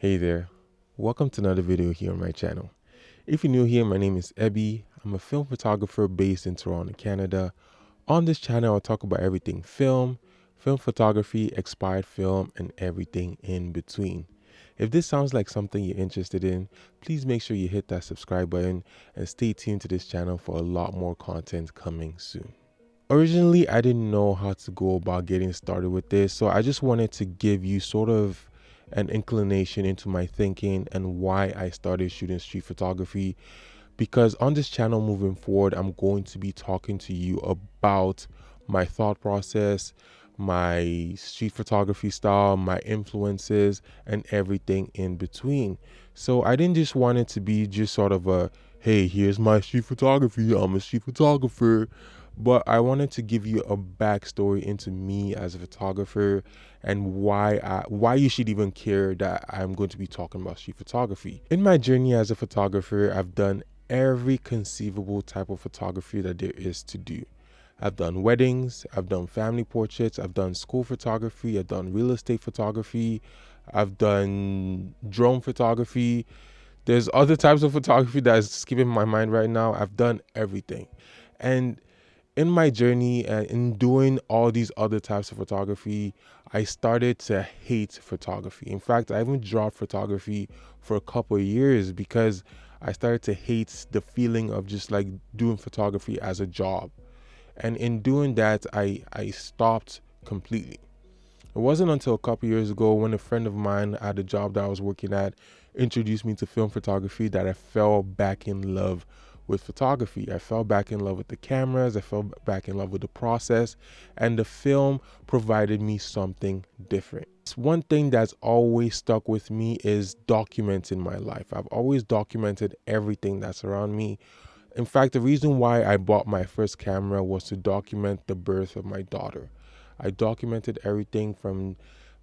Hey there, welcome to another video here on my channel. If you're new here, my name is Ebby. I'm a film photographer based in Toronto, Canada. On this channel, I'll talk about everything film photography, expired film, and everything in between. If this sounds like something you're interested in, please make sure you hit that subscribe button and stay tuned to this channel for a lot more content coming soon. Originally, I didn't know how to go about getting started with this, so I just wanted to give you sort of an inclination into my thinking and why I started shooting street photography. Because on this channel moving forward, I'm going to be talking to you about my thought process, my street photography style, my influences, and everything in between. So I didn't just want it to be just sort of a, hey, here's my street photography, I'm a street photographer. But I wanted to give you a backstory into me as a photographer and why you should even care that I'm going to be talking about street photography. In my journey as a photographer, I've done every conceivable type of photography that there is to do. I've done weddings, I've done family portraits, I've done school photography, I've done real estate photography, I've done drone photography. There's other types of photography that is skipping my mind right now. I've done everything. And in my journey and in doing all these other types of photography, I started to hate photography. In fact, I even dropped photography for a couple of years because I started to hate the feeling of just like doing photography as a job. And in doing that, I stopped completely. It wasn't until a couple of years ago when a friend of mine at the job that I was working at introduced me to film photography that I fell back in love with photography. I fell back in love with the cameras, I fell back in love with the process, and the film provided me something different. One thing that's always stuck with me is documenting my life. I've always documented everything that's around me. In fact, the reason why I bought my first camera was to document the birth of my daughter. I documented everything from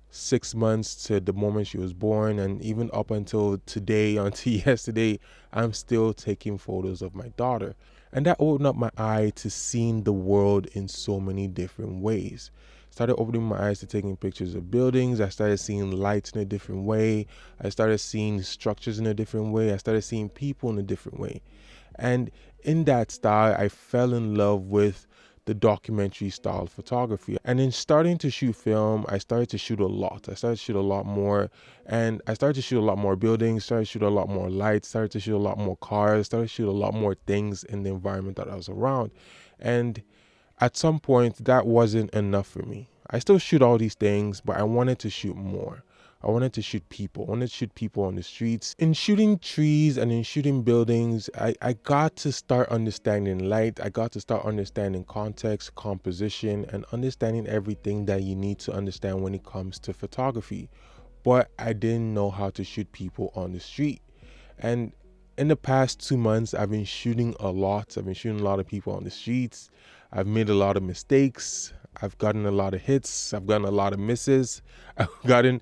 6 months to the moment she was born, and even up until today, until yesterday, I'm still taking photos of my daughter. And that opened up my eye to seeing the world in so many different ways. Started opening my eyes to taking pictures of buildings. I started seeing lights in a different way. I started seeing structures in a different way. I started seeing people in a different way. And in that style, I fell in love with the documentary style photography. And in starting to shoot film, I started to shoot a lot. I started to shoot a lot more. And I started to shoot a lot more buildings, started to shoot a lot more lights, started to shoot a lot more cars, started to shoot a lot more things in the environment that I was around. And at some point, that wasn't enough for me. I still shoot all these things, but I wanted to shoot more. I wanted to shoot people. I wanted to shoot people on the streets. In shooting trees and in shooting buildings, I got to start understanding light. I got to start understanding context, composition, and understanding everything that you need to understand when it comes to photography. But I didn't know how to shoot people on the street. And in the past 2 months, I've been shooting a lot. I've been shooting a lot of people on the streets. I've made a lot of mistakes. I've gotten a lot of hits. I've gotten a lot of misses. I've gotten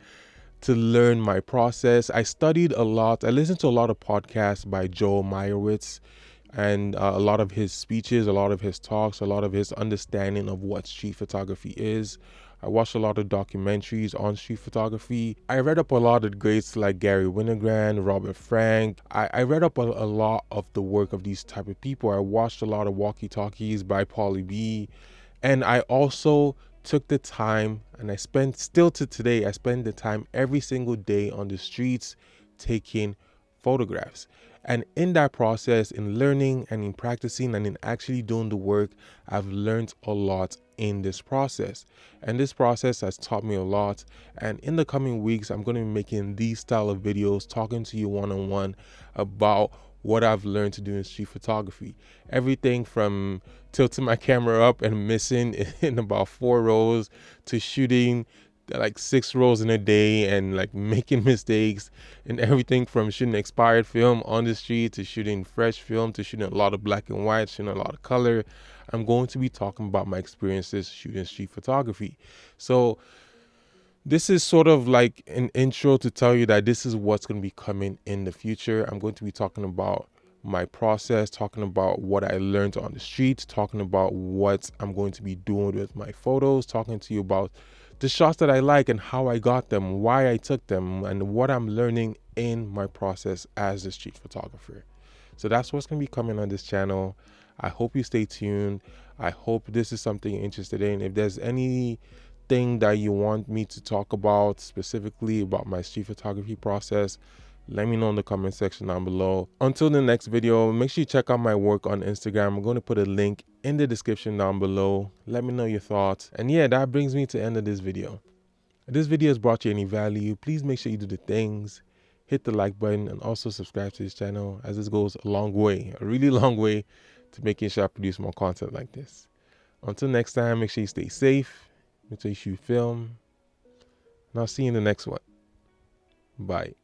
to learn my process. I studied a lot. I listened to a lot of podcasts by Joel Meyerowitz and a lot of his speeches, a lot of his talks, a lot of his understanding of what street photography is. I watched a lot of documentaries on street photography. I read up a lot of greats like Gary Winogrand, Robert Frank. I read up a lot of the work of these type of people. I watched a lot of walkie-talkies by Paulie B. And I also took the time, and I spent, still to today, I spend the time every single day on the streets taking photographs. And in that process, in learning and in practicing and in actually doing the work, I've learned a lot in this process. And this process has taught me a lot. And in the coming weeks, I'm going to be making these style of videos, talking to you one-on-one about what I've learned to do in street photography. Everything from tilting my camera up and missing in about 4 rows to shooting like 6 rows in a day and like making mistakes, and everything from shooting expired film on the street to shooting fresh film to shooting a lot of black and white, shooting a lot of color. I'm going to be talking about my experiences shooting street photography. So this is sort of like an intro to tell you that this is what's going to be coming in the future. I'm going to be talking about my process, talking about what I learned on the streets, talking about what I'm going to be doing with my photos, talking to you about the shots that I like and how I got them, why I took them, and what I'm learning in my process as a street photographer. So that's what's going to be coming on this channel. I hope you stay tuned. I hope this is something you're interested in. If there's anything that you want me to talk about specifically about my street photography process, let me know in the comment section down below. Until the next video, make sure you check out my work on Instagram. I'm going to put a link in the description down below. Let me know your thoughts. And yeah, that brings me to the end of this video. If this video has brought you any value, please make sure you do the things. Hit the like button and also subscribe to this channel, as this goes a long way, a really long way, to making sure I produce more content like this. Until next time, make sure you stay safe, make sure you shoot film, and I'll see you in the next one. Bye.